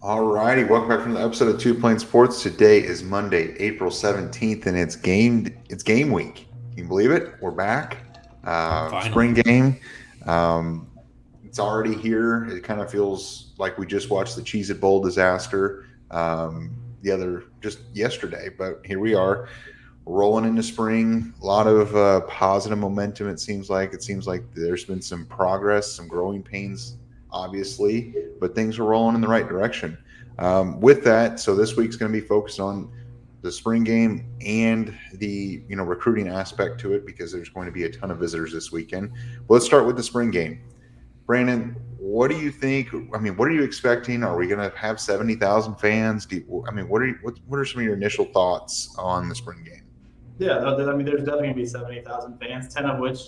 All righty, welcome back from the episode of Two Plane Sports. Today is Monday, April 17th, and it's game week. Can you believe it? We're back. Finally. Spring game. Um, it's already here. It kind of feels like we just watched the Cheez It Bowl disaster just yesterday, but here we are rolling into spring. A lot of positive momentum. It seems like there's been some progress, some growing pains, obviously, but things are rolling in the right direction. With that, so this week's going to be focused on the spring game and the recruiting aspect to it because there's going to be a ton of visitors this weekend. But let's start with the spring game. Brandon, what do you think? I mean, what are you expecting? Are we going to have 70,000 fans? What are some of your initial thoughts on the spring game? Yeah, I mean, there's definitely gonna be 70,000 fans, 10 of which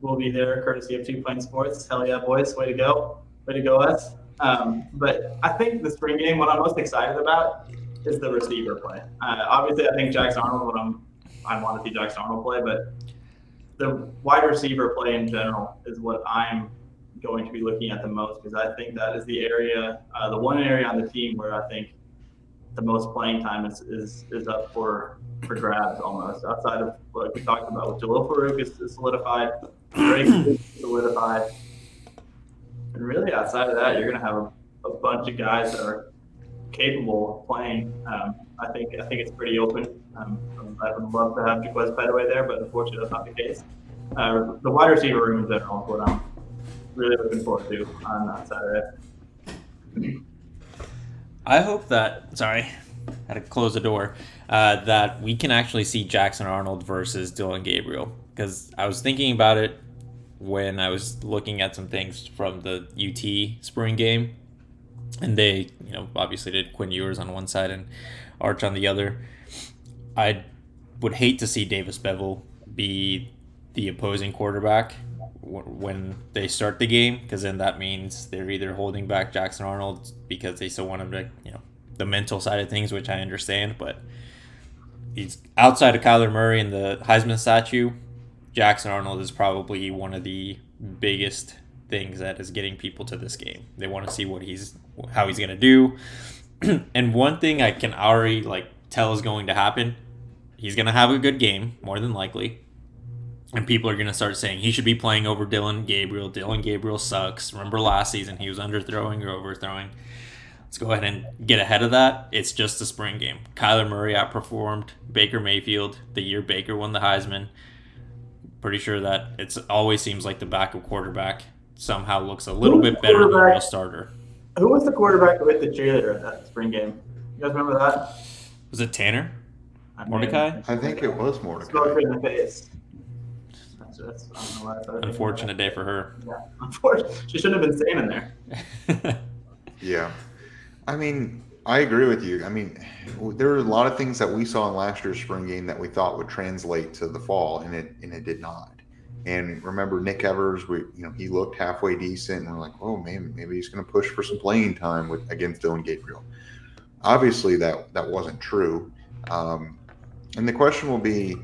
will be there courtesy of Two Plane Sports. Hell yeah, boys, way to go us. But I think the spring game, what I'm most excited about is the receiver play. Obviously, I think Jackson Arnold, I want to see Jackson Arnold play, but the wide receiver play in general is what I'm going to be looking at the most because I think that is the area, the one area on the team where I think the most playing time is up for grabs almost. Outside of what we talked about with Jalil Farouk is solidified, Drake is solidified, and really outside of that, you're going to have a bunch of guys that are capable of playing. I think it's pretty open. I would love to have Jaquez Petaway there, but unfortunately that's not the case. The wide receiver room in general is what I'm really looking forward to on Saturday. I hope that, sorry, had to close the door, that we can actually see Jackson Arnold versus Dylan Gabriel. Because I was thinking about it when I was looking at some things from the UT spring game. And they, obviously did Quinn Ewers on one side and Arch on the other. I would hate to see Davis Bevel be the opposing quarterback when they start the game, because then that means they're either holding back Jackson Arnold because they still want him to, the mental side of things, which I understand, but he's outside of Kyler Murray and the Heisman statue. Jackson Arnold is probably one of the biggest things that is getting people to this game. They want to see how he's going to do. And one thing I can already tell is going to happen, he's going to have a good game, more than likely. And people are going to start saying he should be playing over Dylan Gabriel. Dylan Gabriel sucks. Remember last season he was underthrowing or overthrowing. Let's go ahead and get ahead of that. It's just a spring game. Kyler Murray outperformed Baker Mayfield the year Baker won the Heisman. Pretty sure that it always seems like the backup quarterback somehow looks a little bit better than the real starter. Who was the quarterback with the cheerleader at that spring game? You guys remember that? Was it Tanner? Mordecai? I think it was Mordecai. Smoke her in the face. I don't know why Unfortunate day for her. Yeah, unfortunately, she shouldn't have been standing there. Yeah. I mean, I agree with you. I mean, there were a lot of things that we saw in last year's spring game that we thought would translate to the fall, and it did not. And remember, Nick Evers, he looked halfway decent, and we're like, oh man, maybe he's going to push for some playing time against Dylan Gabriel. Obviously, that wasn't true. And the question will be,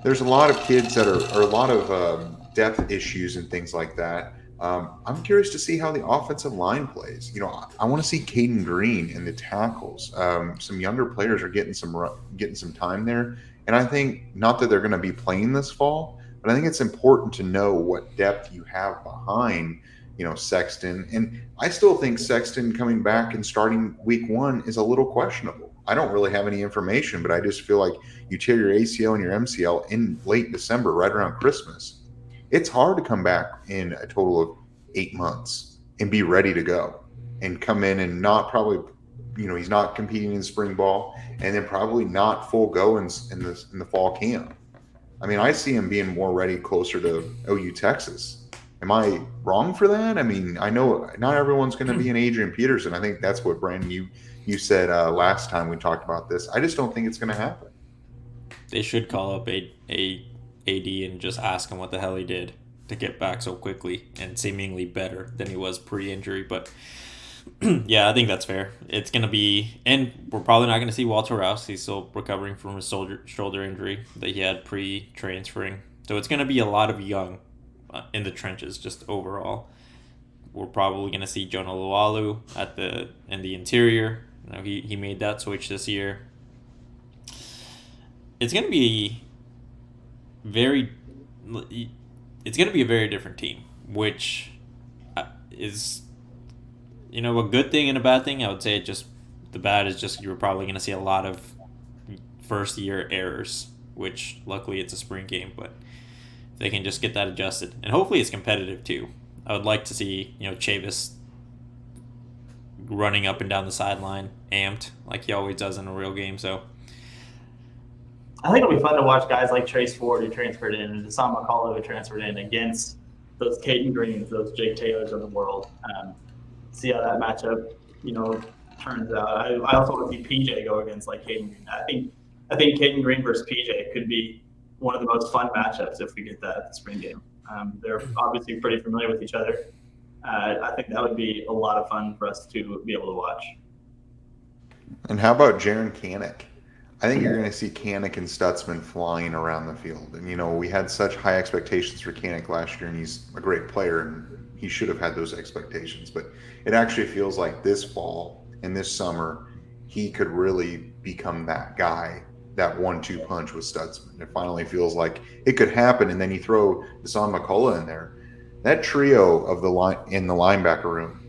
there's a lot of kids that are a lot of depth issues and things like that. I'm curious to see how the offensive line plays. I want to see Caden Green in the tackles. Some younger players are getting some time there, and I think not that they're going to be playing this fall, but I think it's important to know what depth you have behind, Sexton. And I still think Sexton coming back and starting week 1 is a little questionable. I don't really have any information, but I just feel like you tear your ACL and your MCL in late December, right around Christmas. It's hard to come back in a total of 8 months and be ready to go and come in and not probably, he's not competing in spring ball and then probably not full go in the fall camp. I mean, I see him being more ready closer to OU Texas. Am I wrong for that? I mean, I know not everyone's going to be an Adrian Peterson. I think that's what, Brandon, you said last time we talked about this. I just don't think it's going to happen. They should call up a AD and just ask him what the hell he did to get back so quickly and seemingly better than he was pre-injury. But yeah, I think that's fair. It's going to be, and we're probably not going to see Walter Rouse. He's still recovering from his shoulder injury that he had pre-transferring. So it's going to be a lot of young in the trenches just overall. we're probably going to see Jonah Lualu in the interior. He made that switch this year. It's going to be it's going to be a very different team, which is a good thing and a bad thing. I would say the bad is just you're probably going to see a lot of first year errors, which luckily it's a spring game, but if they can just get that adjusted, and hopefully it's competitive too. I would like to see Chavis running up and down the sideline, amped like he always does in a real game. So I think it'll be fun to watch guys like Trace Ford who transferred in and Deshaun McCullough who transferred in against those Caden Greens, those Jake Taylors of the world. See how that matchup, turns out. I also want to see PJ go against like Caden Green. I think Caden Green versus PJ could be one of the most fun matchups if we get that at the spring game. They're obviously pretty familiar with each other. I think that would be a lot of fun for us to be able to watch. And how about Jaron Kanik? I think you're going to see Kanik and Stutzman flying around the field. And, we had such high expectations for Kanik last year, and he's a great player, and he should have had those expectations. But it actually feels like this fall and this summer, he could really become that guy, that 1-2 punch with Stutzman. It finally feels like it could happen, and then you throw Deshaun McCullough in there. That trio of the line in the linebacker room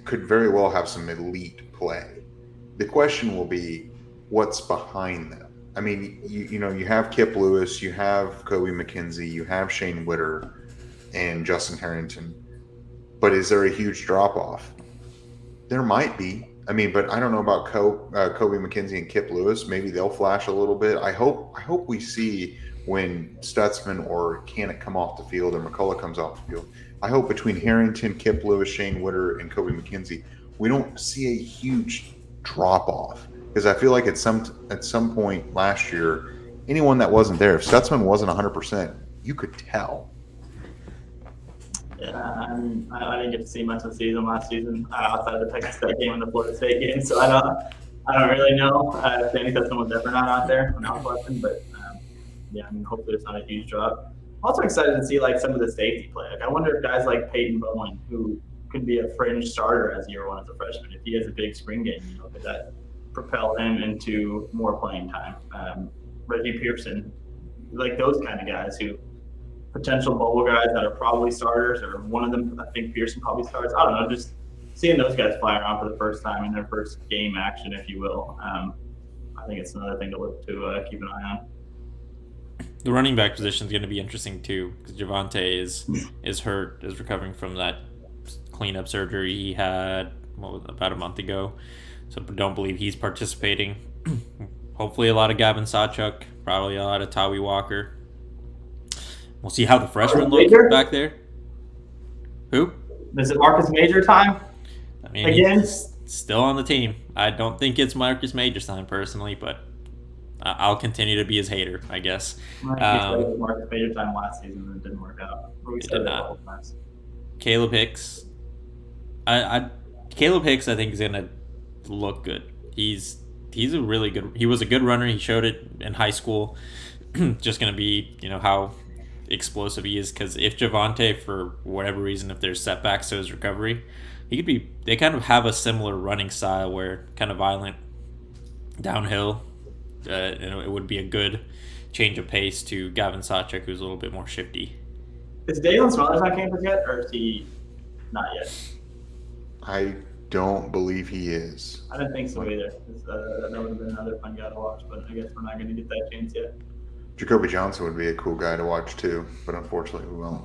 could very well have some elite play. The question will be, what's behind them? I mean, you have Kip Lewis, you have Kobe McKenzie, you have Shane Witter and Justin Harrington, but is there a huge drop off? There might be. I mean, but I don't know about Kobe McKenzie and Kip Lewis. Maybe they'll flash a little bit. I hope we see when Stutzman or Kanik come off the field or McCullough comes off the field. I hope between Harrington, Kip Lewis, Shane Witter, and Kobe McKenzie, we don't see a huge drop off. Because I feel like at some point last year, anyone that wasn't there, if Stutzman wasn't 100%, you could tell. Yeah, I didn't get to see much of the season last season outside of the Texas State game and the Florida State game, so I don't really know if Danny Stutzman was ever not out there when I was watching. But hopefully it's not a huge drop. I'm also excited to see like some of the safety play. Like I wonder if guys like Peyton Bowen, who could be a fringe starter as year one as a freshman, if he has a big spring game, could that propel him into more playing time? Reggie Pearson, like those kind of guys who potential bubble guys that are probably starters, or one of them, I think Pearson probably starts. I don't know, just seeing those guys fly around for the first time in their first game action, if you will. I think it's another thing to look to keep an eye on. The running back position is going to be interesting too, because Javonte is hurt, is recovering from that cleanup surgery he had about a month ago. So don't believe he's participating. Hopefully a lot of Gavin Sawchuk, probably a lot of Tawi Walker. We'll see how the freshmen look back there. Who? Is it Marcus Major time? I mean, again? He's still on the team. I don't think it's Marcus Major's time personally, but I'll continue to be his hater, I guess. Marcus Major time last season and it didn't work out. It did not. Caleb Hicks. Caleb Hicks, I think, is going to look good. He's a really good. He was a good runner. He showed it in high school. Just going to be, how explosive he is. Because if Javonte, for whatever reason, if there's setbacks to his recovery, he could be. They kind of have a similar running style where kind of violent downhill. It would be a good change of pace to Gavin Sawchuk, who's a little bit more shifty. Is Dalen Smothers on campus yet, or is he not yet? I don't believe he is. I didn't think so either. That would have been another fun guy to watch, but I guess we're not going to get that chance yet. Jacoby Johnson would be a cool guy to watch too, but unfortunately we won't.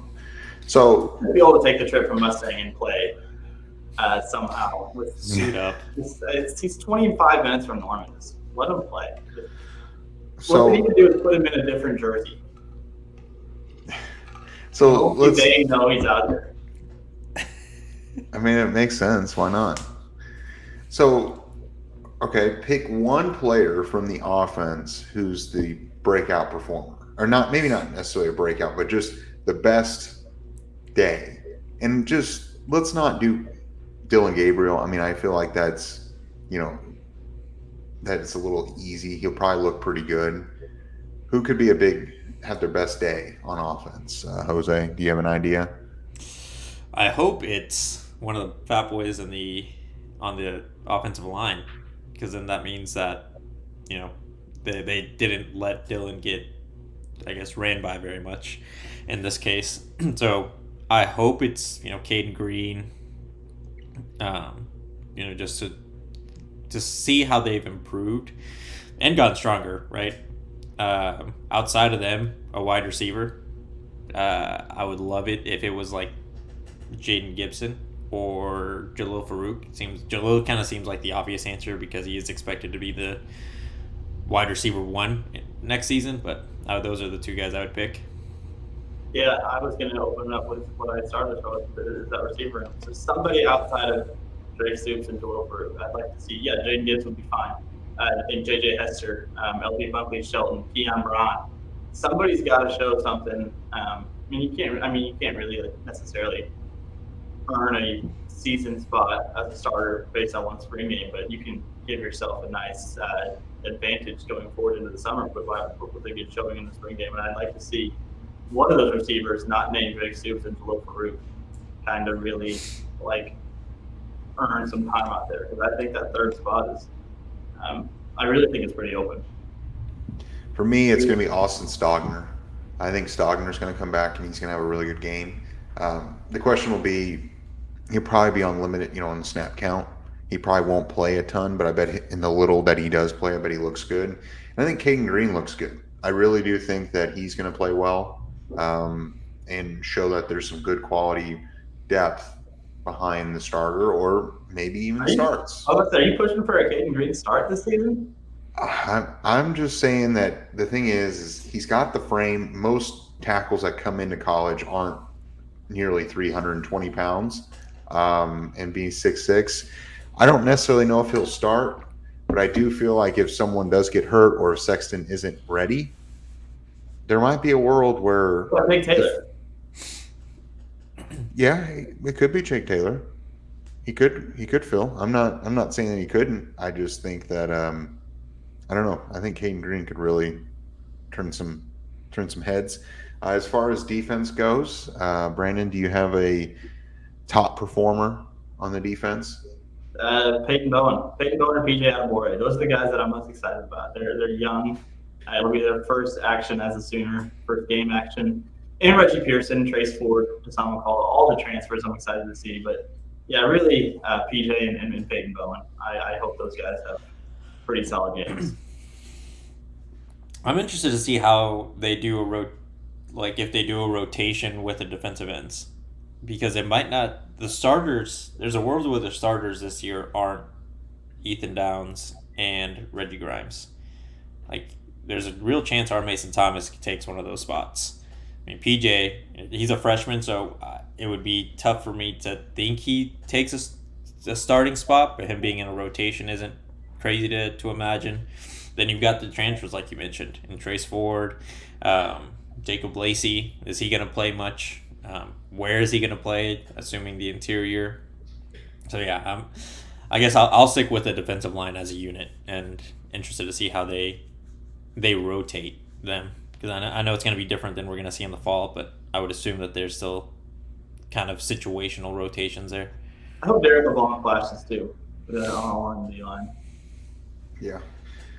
So we'll be able to take the trip from Mustang and play somehow. Suit up. He's 25 minutes from Norman. Just let him play. So what we need to do is put him in a different jersey. So they know he's out there. I mean, it makes sense. Why not? So, okay, pick one player from the offense who's the breakout performer. Or not, maybe not necessarily a breakout, but just the best day. And just, let's not do Dylan Gabriel. I mean, I feel like that's, that it's a little easy. He'll probably look pretty good. Who could be have their best day on offense? Jose, do you have an idea? I hope it's one of the fat boys on the offensive line, because then that means that you know they didn't let Dylan get, I guess, ran by very much in this case. So I hope it's Caden Green, just to see how they've improved and gotten stronger, right? Outside of them, a wide receiver. I would love it if it was like Jaden Gibson or Jalil Farouk. Jalil kind of seems like the obvious answer because he is expected to be the wide receiver one next season. But those are the two guys I would pick. Yeah, I was going to open up with what I started with, is that receiver room. So somebody outside of Drake Stoops and Jalil Farouk, I'd like to see. Yeah, Jaden Gibbs would be fine. I think J.J. Hester, L.B. Bunkley, Shelton, Keon Braun. Somebody's got to show something. You can't really necessarily earn a season spot as a starter based on one spring game, but you can give yourself a nice advantage going forward into the summer with a good showing in the spring game. And I'd like to see one of those receivers, not named Drake Stoops and Jalil Farouk, kind of really earn some time out there, because I think that third spot is, I really think it's pretty open. For me, it's going to be Austin Stogner. I think Stogner's going to come back and he's going to have a really good game. The question will be, he'll probably be on limited, on the snap count. He probably won't play a ton, but I bet in the little that he does play, I bet he looks good. And I think Caden Green looks good. I really do think that he's going to play well and show that there's some good quality depth behind the starter, or maybe even starts. Are you pushing for a Caden Green start this season? I'm just saying that the thing is he's got the frame. Most tackles that come into college aren't nearly 320 pounds and being 6'6". I don't necessarily know if he'll start, but I do feel like if someone does get hurt or if Sexton isn't ready, there might be a world where I think Taylor. Yeah, it could be Jake Taylor. He could fill. I'm not saying that he couldn't. I just think that I don't know. I think Caden Green could really turn some heads. As far as defense goes, Brandon, do you have a top performer on the defense? Peyton Bowen and PJ Adebawore. Those are the guys that I'm most excited about. They're young. It'll be their first action as a Sooner, first game action. And Reggie Pearson, Trace Ford, Hassan McCall, all the transfers I'm excited to see. But yeah, really, PJ and Peyton Bowen. I hope those guys have pretty solid games. I'm interested to see how they do if they do a rotation with the defensive ends, because it might not. The starters, there's a world where the starters this year aren't Ethan Downs and Reggie Grimes. There's a real chance our Mason Thomas takes one of those spots. I mean, PJ, he's a freshman, so it would be tough for me to think he takes a starting spot, but him being in a rotation isn't crazy to imagine. Then you've got the transfers, like you mentioned, and Trace Ford, Jacob Lacey. Is he going to play much? Where is he going to play, assuming the interior? So, yeah, I guess I'll stick with the defensive line as a unit, and interested to see how they rotate them. Because I know it's going to be different than we're going to see in the fall, but I would assume that there's still kind of situational rotations there. I hope Derek Obama flashes too, on the line. Yeah.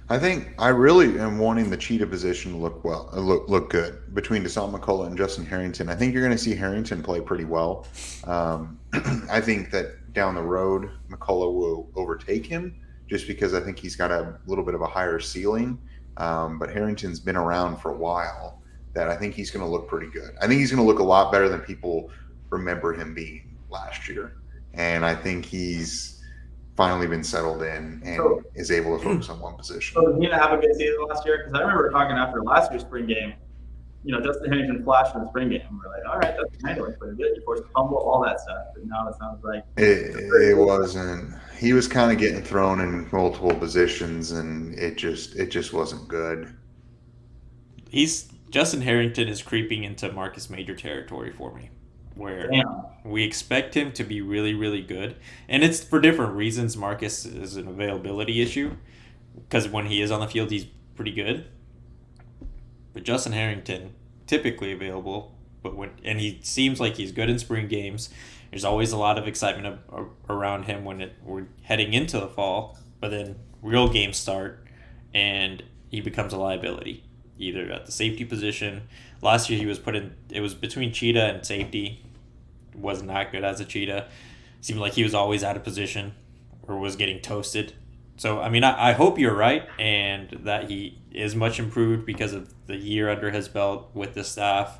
I think I really am wanting the cheetah position to look good between Deshaun McCullough and Justin Harrington. I think you're going to see Harrington play pretty well. I think that down the road, McCullough will overtake him just because I think he's got a little bit of a higher ceiling. But Harrington's been around for a while. That I think he's going to look pretty good. I think he's going to look a lot better than people remember him being last year. And I think he's finally been settled in and is able to focus on one position. So did he have a good season last year? Because I remember talking after last year's spring game, Justin Harrington flashed in the spring game. We're like, all right, that's handling pretty good. You forced a fumble, all that stuff. But now it sounds like it wasn't. He was kind of getting thrown in multiple positions, and it just wasn't good. Justin Harrington is creeping into Marcus Major territory for me, where we expect him to be really, really good. And it's for different reasons. Marcus is an availability issue, because when he is on the field, he's pretty good. But Justin Harrington, typically available, and he seems like he's good in spring games, There's always a lot of excitement around him when we're heading into the fall, but then real games start and he becomes a liability, either at the safety position. Last year he was put in. It was between cheetah and safety. Was not good as a cheetah. Seemed like he was always out of position or was getting toasted. So I mean, I hope you're right and that he is much improved because of the year under his belt with the staff.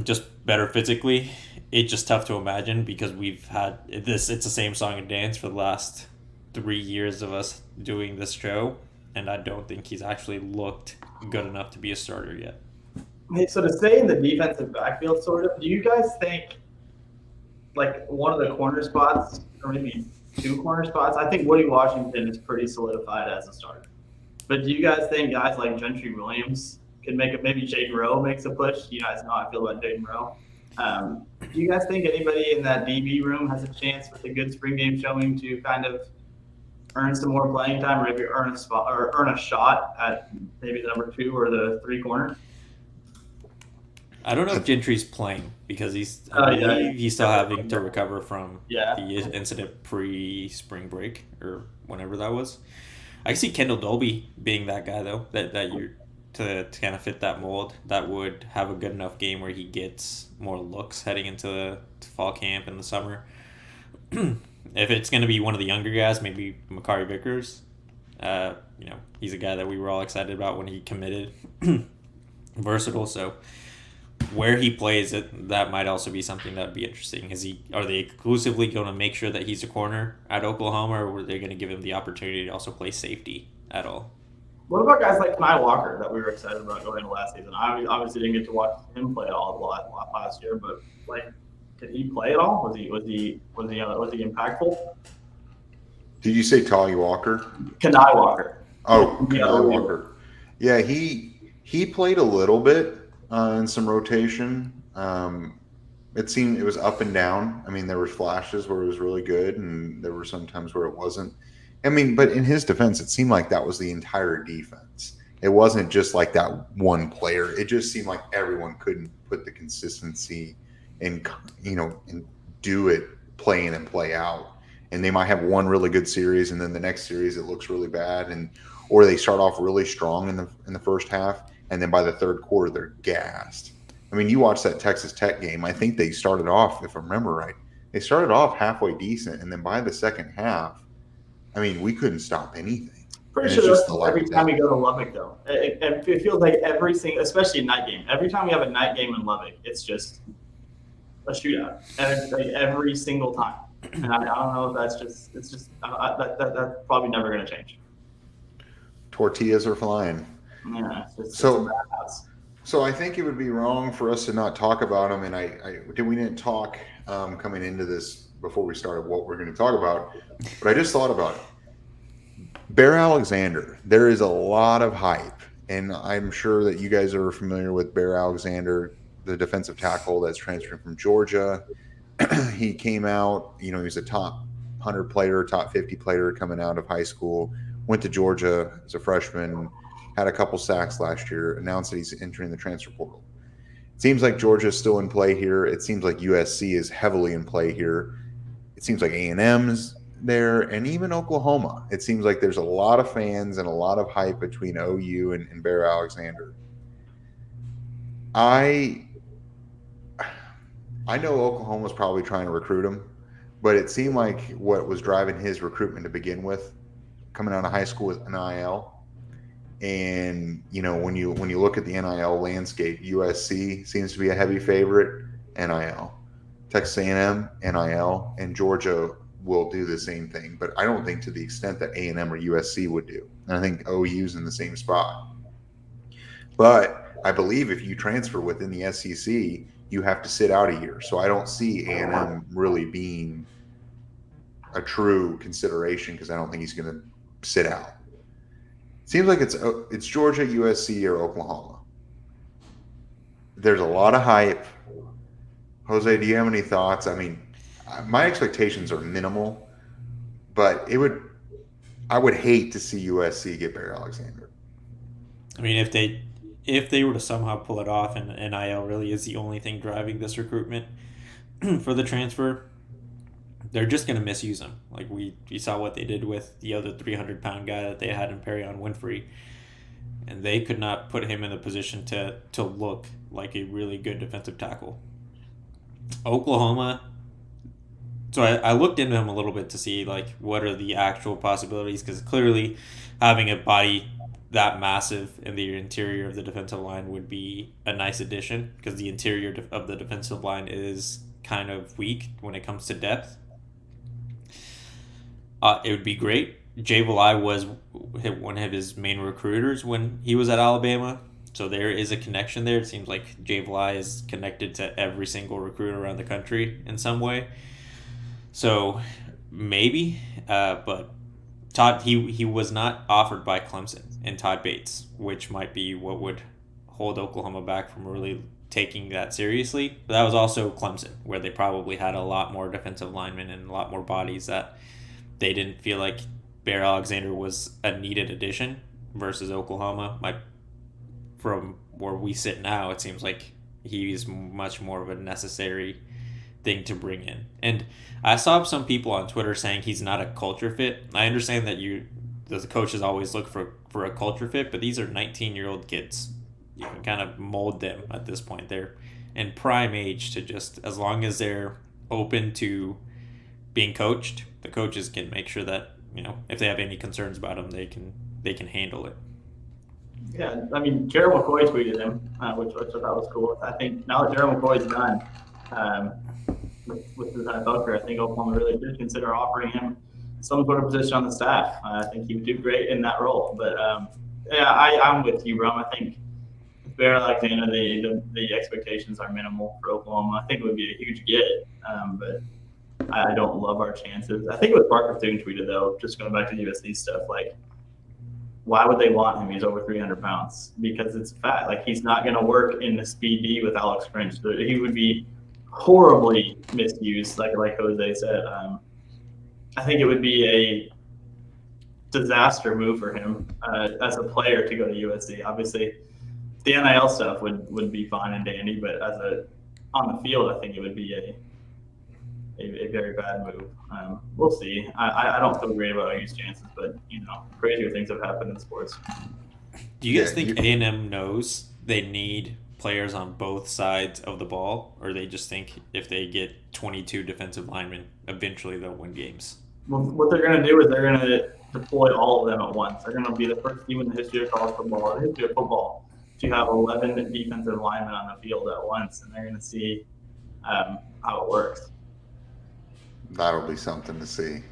Just better physically. It's just tough to imagine because we've had this. It's the same song and dance for the last 3 years of us doing this show, and I don't think he's actually looked good enough to be a starter yet. Hey, so to stay in the defensive backfield, sort of, do you guys think like one of the corner spots, or maybe two corner spots? I think Woody Washington is pretty solidified as a starter. But do you guys think guys like Gentry Williams can make it? Maybe Jaden Rowe makes a push. You guys know how I feel about Jaden Rowe. Do you guys think anybody in that DB room has a chance with a good spring game showing to kind of earn some more playing time, or maybe earn a spot or earn a shot at maybe the number 2 or the 3 corner? I don't know if Gentry's playing because I believe he's still having to recover from the incident pre-spring break or whenever that was. I can see Kendall Dolby being that guy though, that you're to kind of fit that mold. That would have a good enough game where he gets more looks heading into the fall camp in the summer. If it's going to be one of the younger guys, maybe Makari Vickers. He's a guy that we were all excited about when he committed. Versatile, so where he plays it, that might also be something that would be interesting. Are they exclusively going to make sure that he's a corner at Oklahoma, or were they going to give him the opportunity to also play safety at all? What about guys like Kenai Walker that we were excited about going into last season? I obviously didn't get to watch him play at all last year, but like, did he play at all? Was he impactful? Did you say Tolly Walker? Kenai Walker. Oh, Kenai Walker. Yeah, he played a little bit in some rotation. It seemed it was up and down. I mean, there were flashes where it was really good, and there were some times where it wasn't. I mean, but in his defense, it seemed like that was the entire defense. It wasn't just like that one player. It just seemed like everyone couldn't put the consistency and do it play in and play out. And they might have one really good series, and then the next series it looks really bad, or they start off really strong in the first half, and then by the third quarter they're gassed. I mean, you watch that Texas Tech game. I think they started off, if I remember right, they started off halfway decent, and then by the second half, I mean, we couldn't stop anything. Pretty sure that's every time we go to Lubbock, though. It feels like every single, especially a night game. Every time we have a night game in Lubbock, it's just a shootout every single time. And I don't know if that's that's probably never going to change. Tortillas are flying. Yeah. So I think it would be wrong for us to not talk about them. And we didn't talk coming into this before we started what we're going to talk about, but I just thought about it. Bear Alexander, there is a lot of hype, and I'm sure that you guys are familiar with Bear Alexander, the defensive tackle that's transferring from Georgia. He came out, he was a top 100 player, top 50 player coming out of high school, went to Georgia as a freshman, had a couple sacks last year, announced that he's entering the transfer portal. It seems like Georgia is still in play here. It seems like USC is heavily in play here. It seems like A&M's there, and even Oklahoma. It seems like there's a lot of fans and a lot of hype between OU and Bear Alexander. I know Oklahoma's probably trying to recruit him, but it seemed like what was driving his recruitment to begin with, coming out of high school, was NIL. And when you look at the NIL landscape, USC seems to be a heavy favorite. NIL, Texas A&M, NIL, and Georgia will do the same thing, but I don't think to the extent that A&M or USC would do. And I think OU's in the same spot. But I believe if you transfer within the SEC, you have to sit out a year. So I don't see A&M really being a true consideration because I don't think he's going to sit out. Seems like it's Georgia, USC, or Oklahoma. There's a lot of hype. Jose, do you have any thoughts? I mean, my expectations are minimal, but I would hate to see USC get Bear Alexander. I mean, if they were to somehow pull it off, and NIL really is the only thing driving this recruitment, for the transfer, they're just going to misuse him. Like we saw what they did with the other 300-pound guy that they had in Perion Winfrey, and they could not put him in a position to look like a really good defensive tackle. Oklahoma. So I looked into him a little bit to see like what are the actual possibilities, because clearly having a body that massive in the interior of the defensive line would be a nice addition, because the interior of the defensive line is kind of weak when it comes to depth. It would be great. Jay Valai was one of his main recruiters when he was at Alabama, so there is a connection there. It seems like Jay Valai is connected to every single recruiter around the country in some way. So maybe, but Todd he was not offered by Clemson and Todd Bates, which might be what would hold Oklahoma back from really taking that seriously. But that was also Clemson, where they probably had a lot more defensive linemen and a lot more bodies that they didn't feel like Bear Alexander was a needed addition, versus Oklahoma. From where we sit now, it seems like he's much more of a necessary thing to bring in. And I saw some people on Twitter saying he's not a culture fit. I understand that the coaches always look for a culture fit, but these are 19-year-old kids. You can kind of mold them at this point. They're in prime age to just, as long as they're open to being coached, the coaches can make sure that, if they have any concerns about them, they can handle it. Yeah, I mean, Gerald McCoy tweeted him, which I thought was cool. I think now that Gerald McCoy's done with his NFL career, I think Oklahoma really should consider offering him some sort of position on the staff. I think he would do great in that role. But yeah, I'm with you, Rum. I think with Bear Alexander, the expectations are minimal for Oklahoma. I think it would be a huge get, but I don't love our chances. I think it was Parker Thune tweeted, though, just going back to USC stuff, like, why would they want him? He's over 300 pounds. Because it's fat. Like, he's not going to work in the speed D with Alex Grinch. He would be horribly misused, like Jose said. I think it would be a disaster move for him as a player to go to USC. Obviously, the NIL stuff would be fine and dandy, but on the field, I think it would be a very bad move. We'll see. I don't feel great about OU's chances, but crazier things have happened in sports. Do you guys think A&M knows they need players on both sides of the ball, or they just think if they get 22 defensive linemen, eventually they'll win games? Well, what they're going to do is they're going to deploy all of them at once. They're going to be the first team in the history of college football, or the history of football, to have 11 defensive linemen on the field at once, and they're going to see how it works. That'll be something to see.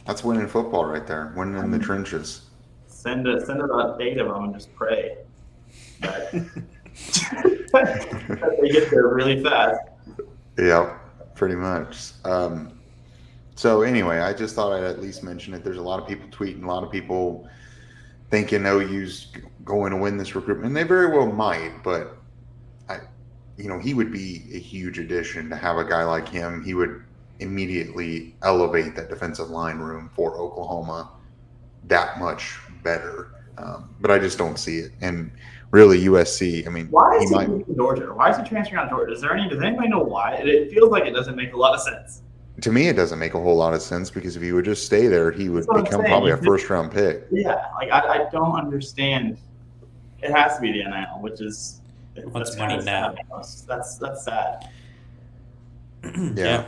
That's winning football right there. Winning in the trenches. Send about 8 of them and just pray that, that they get there really fast. Yeah, pretty much. So anyway, I just thought I'd at least mention it. There's a lot of people tweeting, a lot of people thinking OU's going to win this recruitment, and they very well might. But he would be a huge addition to have a guy like him. He would immediately elevate that defensive line room for Oklahoma that much better. But I just don't see it. And really, USC, I mean, why is he leaving Georgia? Why is he transferring out of Georgia? Does anybody know why? It feels like it doesn't make a lot of sense. To me, it doesn't make a whole lot of sense, because if he would just stay there, he would become probably a first-round pick. Yeah, like I don't understand. It has to be the NIL, which is what's money now? That's sad. Yeah.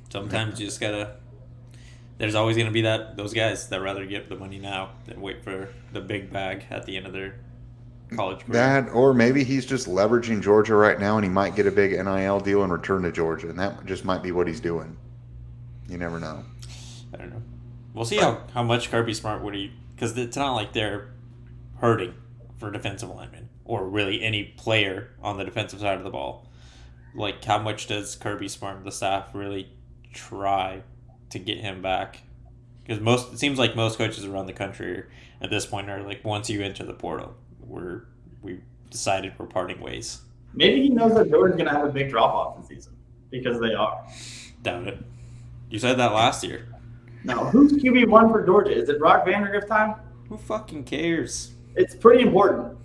Sometimes you just gotta. There's always gonna be those guys that rather get the money now than wait for the big bag at the end of their college career. That, or maybe he's just leveraging Georgia right now, and he might get a big NIL deal and return to Georgia, and that just might be what he's doing. You never know. I don't know. We'll see how much Kirby Smart would he, because it's not like they're hurting for defensive linemen or really any player on the defensive side of the ball. Like, how much does Kirby Smart and the staff really try to get him back? Because it seems like most coaches around the country at this point are like, once you enter the portal, we decided we're parting ways. Maybe he knows that Jordan's going to have a big drop-off this season, because they are. Doubt it. You said that last year. No, who's QB1 for Georgia? Is it Brock Vandagriff time? Who fucking cares? It's pretty important.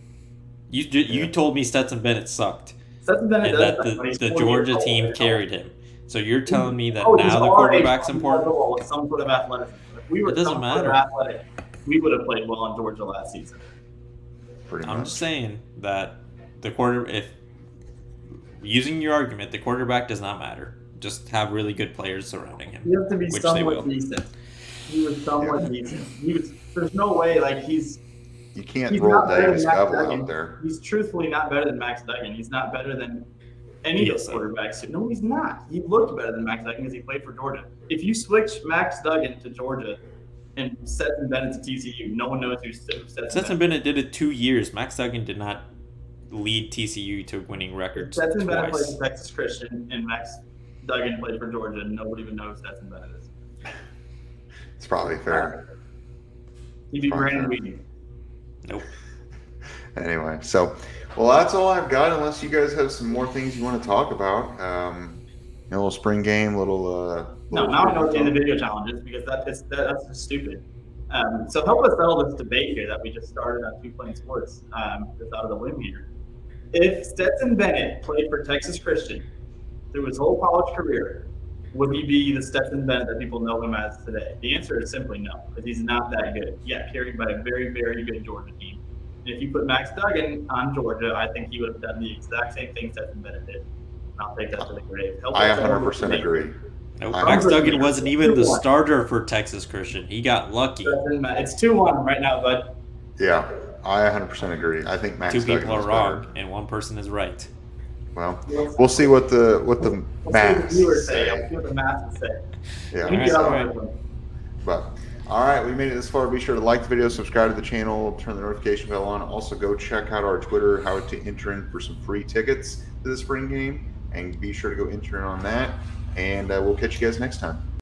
You told me Stetson Bennett sucked. Stetson Bennett and does that but he's the 40 years Georgia old, team you know? carried him. So you're telling me that Oh, he's now the our age, quarterback's he's important? capable with some sort of athleticism. If we were It doesn't some sort of matter. athletic, we would have played well in Georgia last season. Pretty I'm much. just saying that if using your argument, the quarterback does not matter. Just have really good players surrounding him. You have to be which they will. somewhat decent. He was somewhat decent. There's no way You can't he's roll not better Davis than Max Bevel Duggan. out there. He's truthfully not better than Max Duggan. He's not better than any of those quarterbacks. No, he's not. He looked better than Max Duggan because he played for Georgia. If you switch Max Duggan to Georgia and Stetson Bennett to TCU, no one knows who Stetson Bennett did it 2 years. Max Duggan did not lead TCU to winning records Stetson Bennett played twice. for Texas Christian and Max Duggan played for Georgia, and nobody even knows who Stetson Bennett is. It's probably fair. He'd be Fine, Brandon fair. Weeden. Nope. Anyway, so that's all I've got. Unless you guys have some more things you want to talk about, a little spring game, No, now I know what the individual challenges because that's just stupid. So help us settle this debate here that we just started on Two Playing Sports just out of the whim here. If Stetson Bennett played for Texas Christian through his whole college career, would he be the Stetson Bennett that people know him as today? The answer is simply no, because he's not that good. Yeah, carried by a very, very good Georgia team. And if you put Max Duggan on Georgia, I think he would have done the exact same thing Stetson Bennett did. And I'll take that to the grave. I 100% agree. Nope. I Max agree. Duggan wasn't even the starter for Texas Christian. He got lucky. It's 2-1 right now, bud. Yeah, I 100% agree. I think Max Two Duggan people are was wrong, better. and one person is right. Well, we'll see what the We'll see what math the viewers say. say. I'll see what the math say. Yeah. Let me get out All right. of this one. But all right, we made it this far. Be sure to like the video, subscribe to the channel, turn the notification bell on. Also, go check out our Twitter, how to enter in for some free tickets to the spring game, and be sure to go enter in on that. And we'll catch you guys next time.